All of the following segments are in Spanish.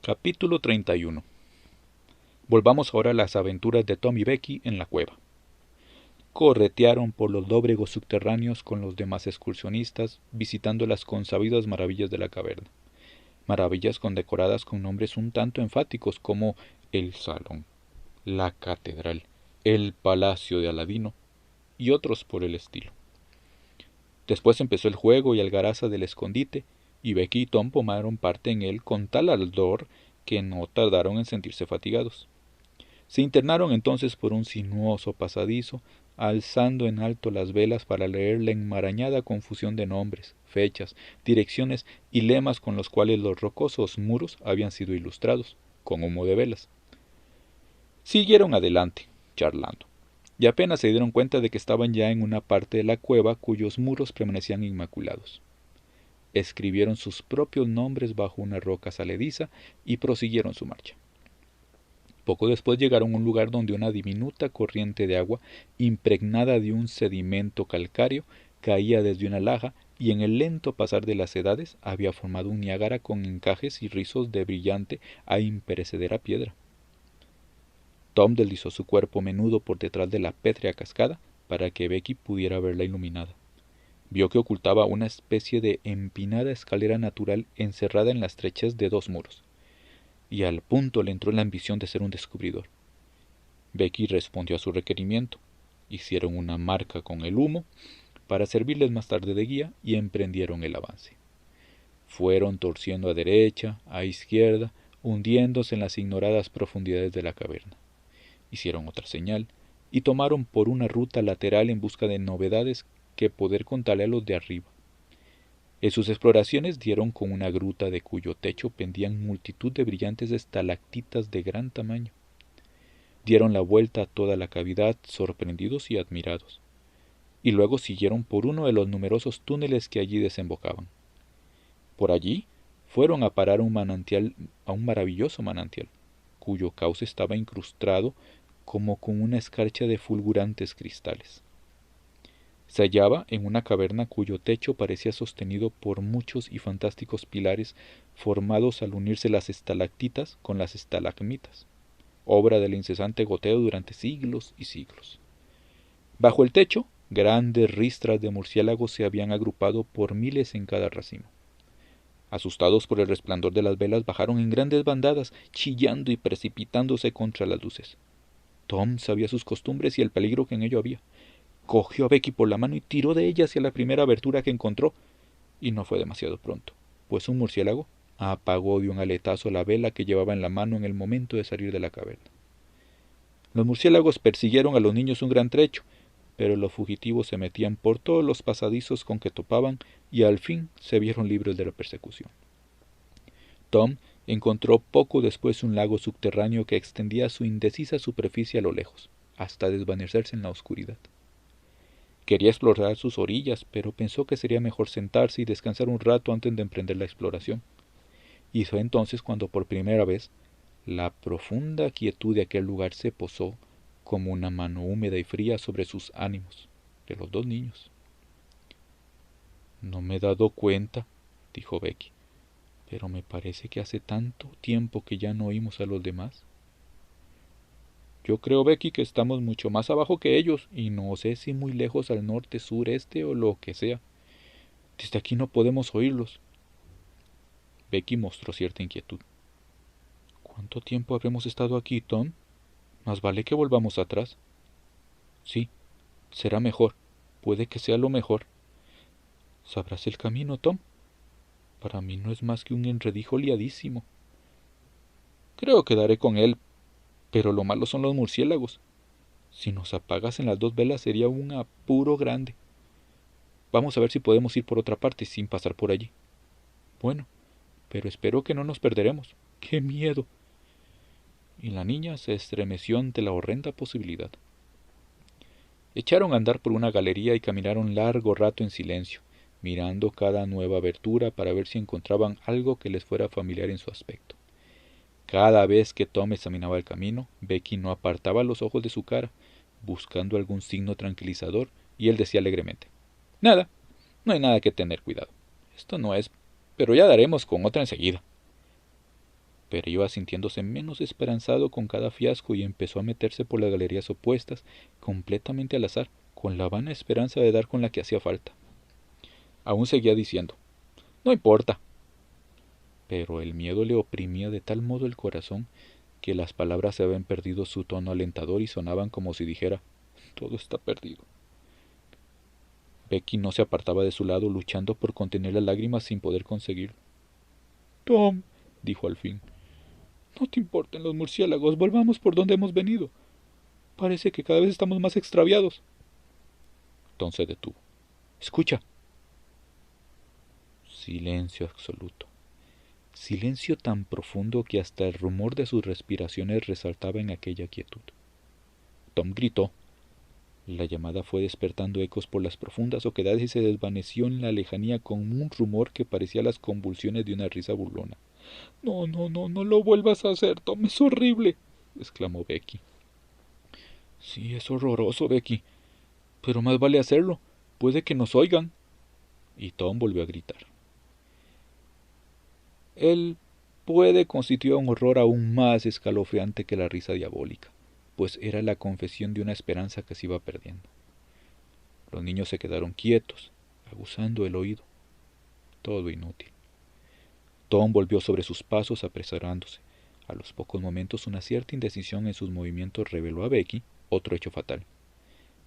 Capítulo 31. Volvamos ahora a las aventuras de Tom y Becky en la cueva. Corretearon por los lóbregos subterráneos con los demás excursionistas, visitando las consabidas maravillas de la caverna. Maravillas condecoradas con nombres un tanto enfáticos como el Salón, la Catedral, el Palacio de Aladino y otros por el estilo. Después empezó el juego y algaraza del escondite, y Becky y Tom tomaron parte en él con tal ardor que no tardaron en sentirse fatigados. Se internaron entonces por un sinuoso pasadizo, alzando en alto las velas para leer la enmarañada confusión de nombres, fechas, direcciones y lemas con los cuales los rocosos muros habían sido ilustrados, con humo de velas. Siguieron adelante, charlando, y apenas se dieron cuenta de que estaban ya en una parte de la cueva cuyos muros permanecían inmaculados. Escribieron sus propios nombres bajo una roca salediza y prosiguieron su marcha. Poco después llegaron a un lugar donde una diminuta corriente de agua, impregnada de un sedimento calcáreo, caía desde una laja y en el lento pasar de las edades había formado un Niágara con encajes y rizos de brillante a imperecedera piedra. Tom deslizó su cuerpo menudo por detrás de la pétrea cascada para que Becky pudiera verla iluminada. Vio que ocultaba una especie de empinada escalera natural encerrada en la estrechez de dos muros, y al punto le entró la ambición de ser un descubridor. Becky respondió a su requerimiento. Hicieron una marca con el humo para servirles más tarde de guía y emprendieron el avance. Fueron torciendo a derecha, a izquierda, hundiéndose en las ignoradas profundidades de la caverna. Hicieron otra señal y tomaron por una ruta lateral en busca de novedades que poder contarle a los de arriba. En sus exploraciones dieron con una gruta de cuyo techo pendían multitud de brillantes estalactitas de gran tamaño. Dieron la vuelta a toda la cavidad, sorprendidos y admirados, y luego siguieron por uno de los numerosos túneles que allí desembocaban. Por allí fueron a parar a un maravilloso manantial, cuyo cauce estaba incrustado como con una escarcha de fulgurantes cristales. Se hallaba en una caverna cuyo techo parecía sostenido por muchos y fantásticos pilares formados al unirse las estalactitas con las estalagmitas, obra del incesante goteo durante siglos y siglos. Bajo el techo, grandes ristras de murciélagos se habían agrupado por miles en cada racimo. Asustados por el resplandor de las velas, bajaron en grandes bandadas, chillando y precipitándose contra las luces. Tom sabía sus costumbres y el peligro que en ello había. Cogió a Becky por la mano y tiró de ella hacia la primera abertura que encontró, y no fue demasiado pronto, pues un murciélago apagó de un aletazo la vela que llevaba en la mano en el momento de salir de la caverna. Los murciélagos persiguieron a los niños un gran trecho, pero los fugitivos se metían por todos los pasadizos con que topaban y al fin se vieron libres de la persecución. Tom encontró poco después un lago subterráneo que extendía su indecisa superficie a lo lejos, hasta desvanecerse en la oscuridad. Quería explorar sus orillas, pero pensó que sería mejor sentarse y descansar un rato antes de emprender la exploración. Y fue entonces cuando por primera vez la profunda quietud de aquel lugar se posó como una mano húmeda y fría sobre sus ánimos, de los dos niños. No me he dado cuenta, dijo Becky, pero me parece que hace tanto tiempo que ya no oímos a los demás. Yo creo, Becky, que estamos mucho más abajo que ellos, y no sé si muy lejos al norte, sur, este o lo que sea. Desde aquí no podemos oírlos. Becky mostró cierta inquietud. ¿Cuánto tiempo habremos estado aquí, Tom? Más vale que volvamos atrás. Sí, será mejor. Puede que sea lo mejor. ¿Sabrás el camino, Tom? Para mí no es más que un enredijo liadísimo. Creo que daré con él, pero lo malo son los murciélagos. Si nos apagasen las dos velas sería un apuro grande. Vamos a ver si podemos ir por otra parte sin pasar por allí. Bueno, pero espero que no nos perderemos. ¡Qué miedo! Y la niña se estremeció ante la horrenda posibilidad. Echaron a andar por una galería y caminaron largo rato en silencio, mirando cada nueva abertura para ver si encontraban algo que les fuera familiar en su aspecto. Cada vez que Tom examinaba el camino, Becky no apartaba los ojos de su cara, buscando algún signo tranquilizador, y él decía alegremente: Nada, no hay nada que tener cuidado. Esto no es, pero ya daremos con otra enseguida. pero iba sintiéndose menos esperanzado con cada fiasco y empezó a meterse por las galerías opuestas, completamente al azar, con la vana esperanza de dar con la que hacía falta. Aún seguía diciendo, no importa. Pero el miedo le oprimía de tal modo el corazón que las palabras se habían perdido su tono alentador y sonaban como si dijera, todo está perdido. Becky no se apartaba de su lado, luchando por contener las lágrimas sin poder conseguirlo. Tom, dijo al fin, no te importen los murciélagos, volvamos por donde hemos venido. Parece que cada vez estamos más extraviados. Tom se detuvo. Escucha. Silencio absoluto. Silencio tan profundo que hasta el rumor de sus respiraciones resaltaba en aquella quietud. Tom gritó. La llamada fue despertando ecos por las profundas oquedades y se desvaneció en la lejanía con un rumor que parecía las convulsiones de una risa burlona. No, no, no, no lo vuelvas a hacer, Tom, es horrible, exclamó Becky. Sí, es horroroso, Becky, pero más vale hacerlo, puede que nos oigan. Y Tom volvió a gritar. El puede constituía un horror aún más escalofriante que la risa diabólica, pues era la confesión de una esperanza que se iba perdiendo. Los niños se quedaron quietos, aguzando el oído. Todo inútil. Tom volvió sobre sus pasos apresurándose. A los pocos momentos una cierta indecisión en sus movimientos reveló a Becky otro hecho fatal,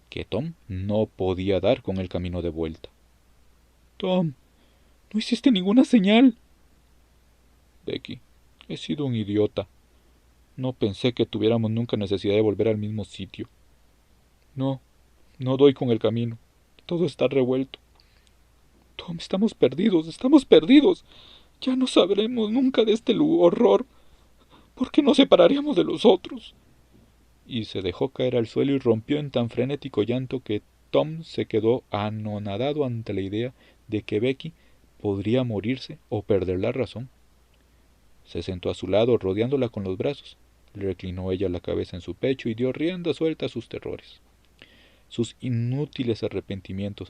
que Tom no podía dar con el camino de vuelta. Tom, no hiciste ninguna señal. Becky, he sido un idiota. No pensé que tuviéramos nunca necesidad de volver al mismo sitio. No, no doy con el camino. Todo está revuelto. Tom, estamos perdidos, estamos perdidos. Ya no sabremos nunca de este horror. ¿Por qué nos separaríamos de los otros? Y se dejó caer al suelo y rompió en tan frenético llanto que Tom se quedó anonadado ante la idea de que Becky podría morirse o perder la razón. Se sentó a su lado, rodeándola con los brazos. Le reclinó ella la cabeza en su pecho y dio rienda suelta a sus terrores, sus inútiles arrepentimientos,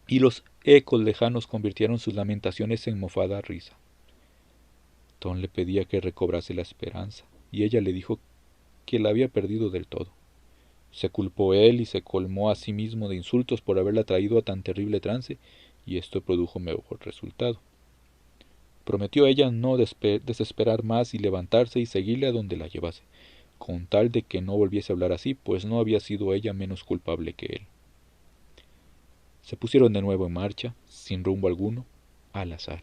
y los ecos lejanos convirtieron sus lamentaciones en mofada risa. Tom le pedía que recobrase la esperanza, y ella le dijo que la había perdido del todo. Se culpó él y se colmó a sí mismo de insultos por haberla traído a tan terrible trance, y esto produjo mejor resultado. Prometió ella no desesperar más y levantarse y seguirle a donde la llevase, con tal de que no volviese a hablar así, pues no había sido ella menos culpable que él. Se pusieron de nuevo en marcha, sin rumbo alguno, al azar.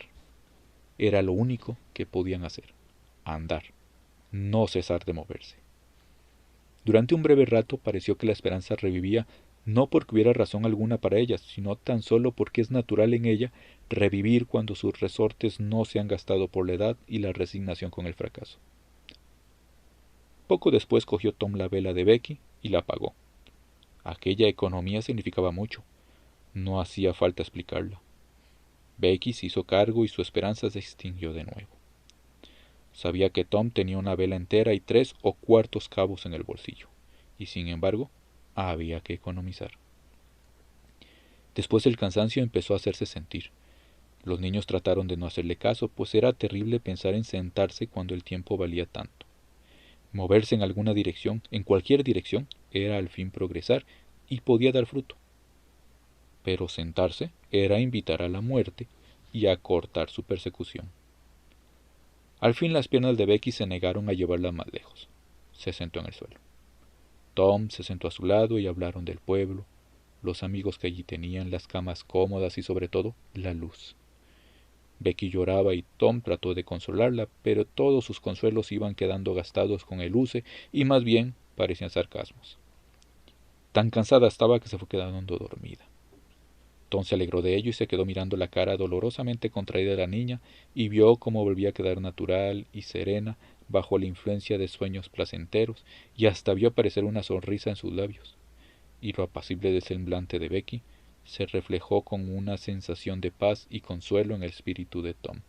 Era lo único que podían hacer, andar, no cesar de moverse. Durante un breve rato pareció que la esperanza revivía, no porque hubiera razón alguna para ella, sino tan solo porque es natural en ella revivir cuando sus resortes no se han gastado por la edad y la resignación con el fracaso. Poco después cogió Tom la vela de Becky y la apagó. Aquella economía significaba mucho. No hacía falta explicarla. Becky se hizo cargo y su esperanza se extinguió de nuevo. Sabía que Tom tenía una vela entera y 3 o 4 cabos en el bolsillo, y sin embargo, había que economizar. Después el cansancio empezó a hacerse sentir. Los niños trataron de no hacerle caso, pues era terrible pensar en sentarse cuando el tiempo valía tanto. Moverse en alguna dirección, en cualquier dirección, era al fin progresar y podía dar fruto. Pero sentarse era invitar a la muerte y acortar su persecución. Al fin las piernas de Becky se negaron a llevarla más lejos. Se sentó en el suelo. Tom se sentó a su lado y hablaron del pueblo, los amigos que allí tenían, las camas cómodas y sobre todo la luz. Becky lloraba y Tom trató de consolarla, pero todos sus consuelos iban quedando gastados con el uce y más bien parecían sarcasmos. Tan cansada estaba que se fue quedando dormida. Tom se alegró de ello y se quedó mirando la cara dolorosamente contraída de la niña y vio cómo volvía a quedar natural y serena bajo la influencia de sueños placenteros y hasta vio aparecer una sonrisa en sus labios. Y lo apacible del semblante de Becky se reflejó con una sensación de paz y consuelo en el espíritu de Tom,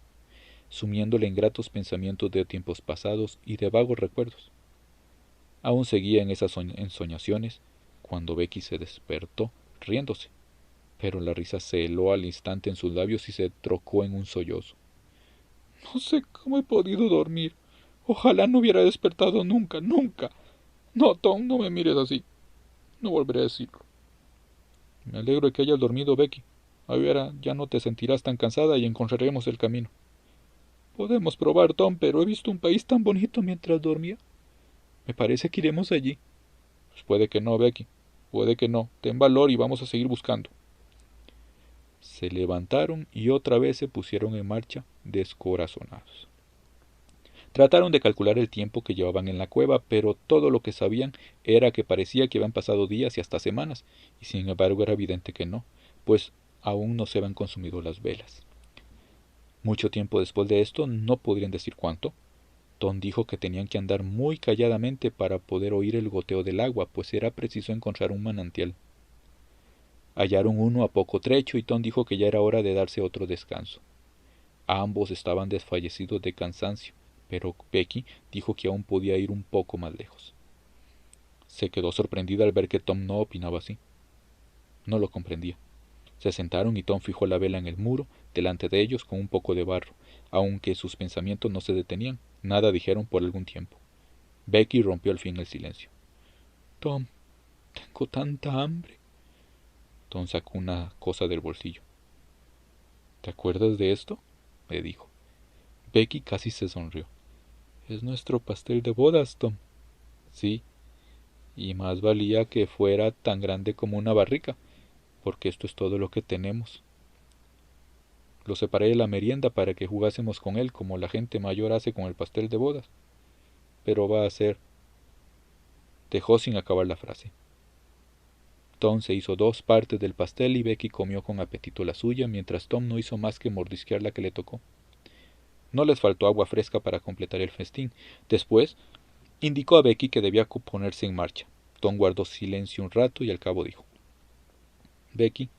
sumiéndole en gratos pensamientos de tiempos pasados y de vagos recuerdos. Aún seguía en esas ensoñaciones cuando Becky se despertó riéndose, pero la risa se heló al instante en sus labios y se trocó en un sollozo. No sé cómo he podido dormir. Ojalá no hubiera despertado nunca, nunca. No, Tom, no me mires así. No volveré a decirlo. Me alegro de que hayas dormido, Becky. Ahora ya no te sentirás tan cansada y encontraremos el camino. Podemos probar, Tom, pero he visto un país tan bonito mientras dormía. Me parece que iremos allí. Pues puede que no, Becky. Puede que no. Ten valor y vamos a seguir buscando. Se levantaron y otra vez se pusieron en marcha, descorazonados. Trataron de calcular el tiempo que llevaban en la cueva, pero todo lo que sabían era que parecía que habían pasado días y hasta semanas, y sin embargo era evidente que no, pues aún no se habían consumido las velas. Mucho tiempo después de esto, no podrían decir cuánto, Tom dijo que tenían que andar muy calladamente para poder oír el goteo del agua, pues era preciso encontrar un manantial. Hallaron uno a poco trecho y Tom dijo que ya era hora de darse otro descanso. Ambos estaban desfallecidos de cansancio, pero Becky dijo que aún podía ir un poco más lejos. Se quedó sorprendida al ver que Tom no opinaba así. No lo comprendía. Se sentaron y Tom fijó la vela en el muro, delante de ellos con un poco de barro, aunque sus pensamientos no se detenían. Nada dijeron por algún tiempo. Becky rompió al fin el silencio. Tom, tengo tanta hambre. Tom sacó una cosa del bolsillo. ¿Te acuerdas de esto? Le dijo. Becky casi se sonrió. Es nuestro pastel de bodas, Tom. Sí, y más valía que fuera tan grande como una barrica, porque esto es todo lo que tenemos. Lo separé de la merienda para que jugásemos con él como la gente mayor hace con el pastel de bodas. Pero va a ser... Dejó sin acabar la frase. Tom se hizo 2 partes del pastel y Becky comió con apetito la suya, mientras Tom no hizo más que mordisquear la que le tocó. No les faltó agua fresca para completar el festín. Después, indicó a Becky que debía ponerse en marcha. Tom guardó silencio un rato y al cabo dijo: Becky,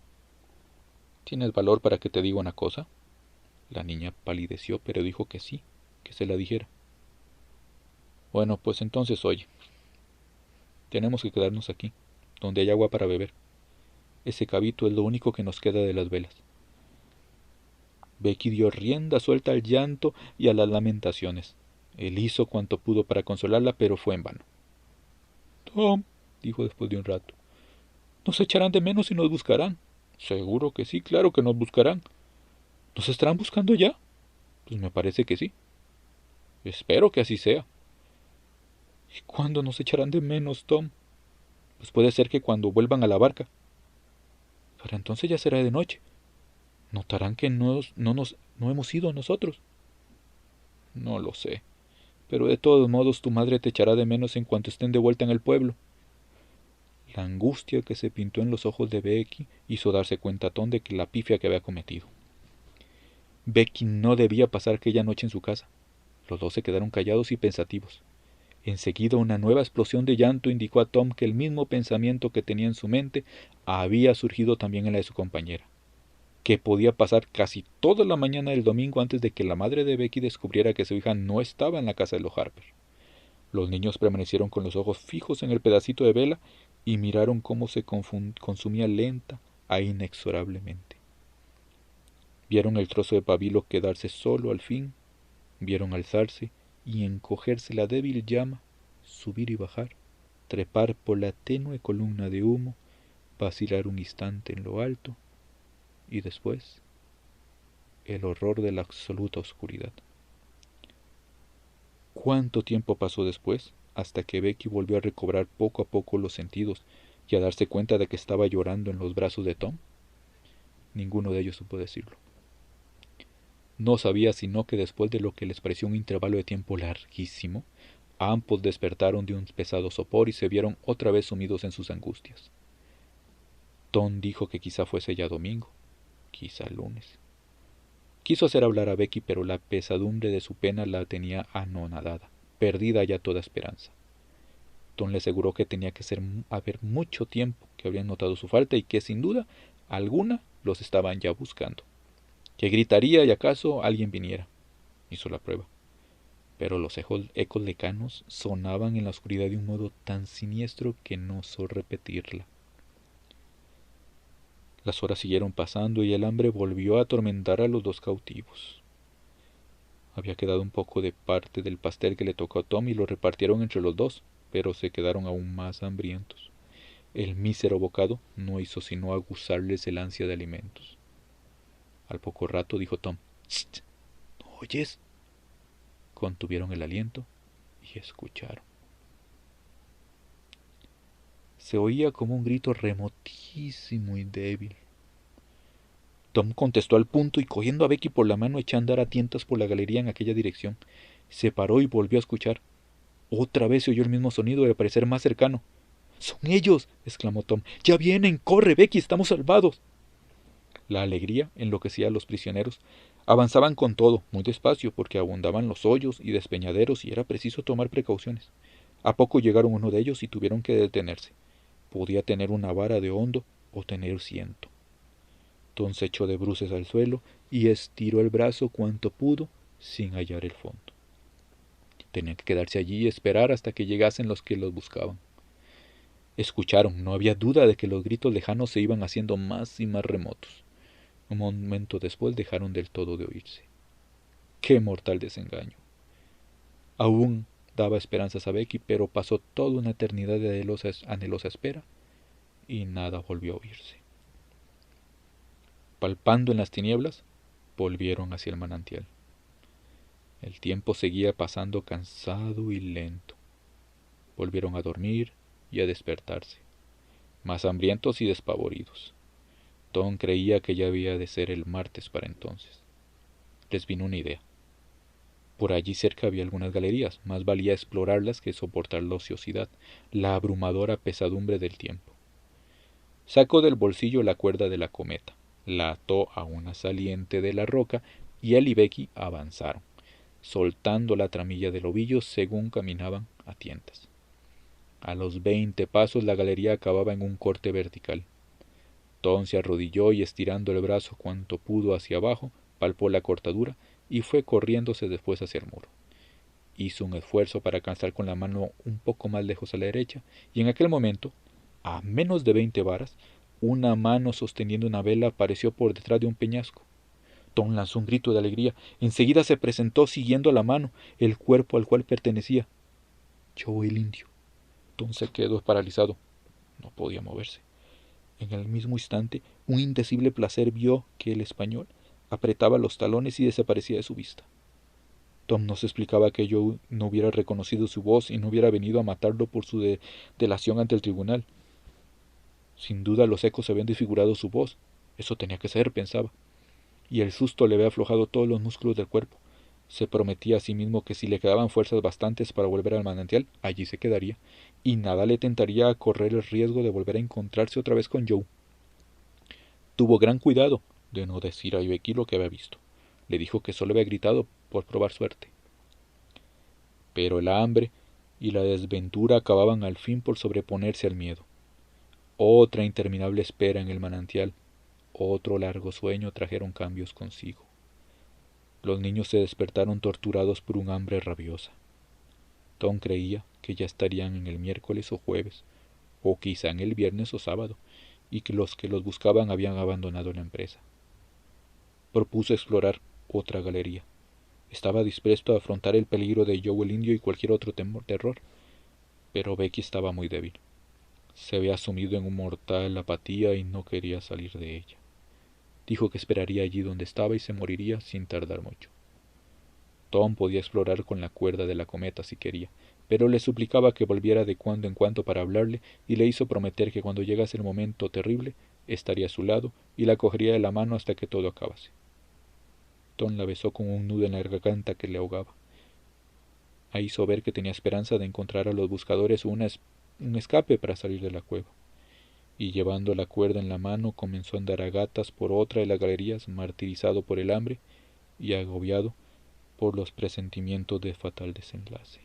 ¿tienes valor para que te diga una cosa? La niña palideció, pero dijo que sí, que se la dijera. Bueno, pues entonces oye. Tenemos que quedarnos aquí, donde hay agua para beber. Ese cabito es lo único que nos queda de las velas. Becky dio rienda suelta al llanto y a las lamentaciones. Él hizo cuanto pudo para consolarla, pero fue en vano. Tom, dijo después de un rato, nos echarán de menos y nos buscarán. Seguro que sí, claro que nos buscarán. ¿Nos estarán buscando ya? Pues me parece que sí. Espero que así sea. ¿Y cuándo nos echarán de menos, Tom? Pues puede ser que cuando vuelvan a la barca. Pero entonces ya será de noche. Notarán que no hemos ido nosotros. No lo sé. Pero de todos modos tu madre te echará de menos en cuanto estén de vuelta en el pueblo. La angustia que se pintó en los ojos de Becky hizo darse cuenta a Tom de que la pifia que había cometido. Becky no debía pasar aquella noche en su casa. Los dos se quedaron callados y pensativos. Enseguida una nueva explosión de llanto indicó a Tom que el mismo pensamiento que tenía en su mente había surgido también en la de su compañera, que podía pasar casi toda la mañana del domingo antes de que la madre de Becky descubriera que su hija no estaba en la casa de los Harper. Los niños permanecieron con los ojos fijos en el pedacito de vela y miraron cómo se consumía lenta e inexorablemente. Vieron el trozo de pabilo quedarse solo al fin, vieron alzarse y encogerse la débil llama, subir y bajar, trepar por la tenue columna de humo, vacilar un instante en lo alto, y después el horror de la absoluta oscuridad. ¿Cuánto tiempo pasó después, hasta que Becky volvió a recobrar poco a poco los sentidos y a darse cuenta de que estaba llorando en los brazos de Tom? Ninguno de ellos supo decirlo. No sabía sino que después de lo que les pareció un intervalo de tiempo larguísimo, ambos despertaron de un pesado sopor y se vieron otra vez sumidos en sus angustias. Tom dijo que quizá fuese ya domingo, quizá lunes. Quiso hacer hablar a Becky, pero la pesadumbre de su pena la tenía anonadada, perdida ya toda esperanza. Tom le aseguró que tenía que haber mucho tiempo que habrían notado su falta y que sin duda alguna los estaban ya buscando. Que gritaría y acaso alguien viniera. Hizo la prueba. Pero los ecos lejanos sonaban en la oscuridad de un modo tan siniestro que no osó repetirla. Las horas siguieron pasando y el hambre volvió a atormentar a los dos cautivos. Había quedado un poco de parte del pastel que le tocó a Tom y lo repartieron entre los dos, pero se quedaron aún más hambrientos. El mísero bocado no hizo sino aguzarles el ansia de alimentos. Al poco rato dijo Tom: «¡Shh! ¿No oyes?». Contuvieron el aliento y escucharon. Se oía como un grito remotísimo y débil. Tom contestó al punto y cogiendo a Becky por la mano echó a andar a tientas por la galería en aquella dirección. Se paró y volvió a escuchar. Otra vez se oyó el mismo sonido, de parecer más cercano. «¡Son ellos!», exclamó Tom. «¡Ya vienen! ¡Corre, Becky! ¡Estamos salvados!». La alegría enloquecía a los prisioneros. Avanzaban con todo, muy despacio, porque abundaban los hoyos y despeñaderos y era preciso tomar precauciones. A poco llegaron uno de ellos y tuvieron que detenerse. Podía tener una vara de hondo o tener 100. Tom se echó de bruces al suelo y estiró el brazo cuanto pudo sin hallar el fondo. Tenían que quedarse allí y esperar hasta que llegasen los que los buscaban. Escucharon, no había duda de que los gritos lejanos se iban haciendo más y más remotos. Un momento después dejaron del todo de oírse. ¡Qué mortal desengaño! Aún daba esperanzas a Becky, pero pasó toda una eternidad de anhelosa espera y nada volvió a oírse. Palpando en las tinieblas, volvieron hacia el manantial. El tiempo seguía pasando cansado y lento. Volvieron a dormir y a despertarse, más hambrientos y despavoridos. Tom creía que ya había de ser el martes para entonces. Les vino una idea. Por allí cerca había algunas galerías, más valía explorarlas que soportar la ociosidad, la abrumadora pesadumbre del tiempo. Sacó del bolsillo la cuerda de la cometa, la ató a una saliente de la roca y él y Becky avanzaron, soltando la tramilla del ovillo según caminaban a tientas. A los 20 pasos la galería acababa en un corte vertical. Tom se arrodilló y estirando el brazo cuanto pudo hacia abajo, palpó la cortadura y fue corriéndose después hacia el muro. Hizo un esfuerzo para alcanzar con la mano un poco más lejos a la derecha, y en aquel momento, a menos de 20 varas, una mano sosteniendo una vela apareció por detrás de un peñasco. Tom lanzó un grito de alegría. Enseguida se presentó siguiendo la mano el cuerpo al cual pertenecía. Joe el indio. Tom se quedó paralizado. No podía moverse. En el mismo instante, un indecible placer vio que el español apretaba los talones y desaparecía de su vista. Tom no se explicaba que Joe no hubiera reconocido su voz y no hubiera venido a matarlo por su delación ante el tribunal. Sin duda los ecos habían desfigurado su voz. Eso tenía que ser, pensaba. Y el susto le había aflojado todos los músculos del cuerpo. Se prometía a sí mismo que si le quedaban fuerzas bastantes para volver al manantial, allí se quedaría, y nada le tentaría a correr el riesgo de volver a encontrarse otra vez con Joe. Tuvo gran cuidado de no decir a Becky lo que había visto. Le dijo que solo había gritado por probar suerte. Pero el hambre y la desventura acababan al fin por sobreponerse al miedo. Otra interminable espera en el manantial, otro largo sueño trajeron cambios consigo. Los niños se despertaron torturados por un hambre rabiosa. Tom creía que ya estarían en el miércoles o jueves, o quizá en el viernes o sábado, y que los buscaban habían abandonado la empresa. Propuso explorar otra galería. Estaba dispuesto a afrontar el peligro de Joe el indio y cualquier otro terror, pero Becky estaba muy débil. Se había sumido en una mortal apatía y no quería salir de ella. Dijo que esperaría allí donde estaba y se moriría sin tardar mucho. Tom podía explorar con la cuerda de la cometa si quería, pero le suplicaba que volviera de cuando en cuando para hablarle y le hizo prometer que cuando llegase el momento terrible estaría a su lado y la cogería de la mano hasta que todo acabase. Tom la besó con un nudo en la garganta que le ahogaba. Hizo ver que tenía esperanza de encontrar a los buscadores un escape para salir de la cueva. Y llevando la cuerda en la mano comenzó a andar a gatas por otra de las galerías, martirizado por el hambre y agobiado por los presentimientos de fatal desenlace.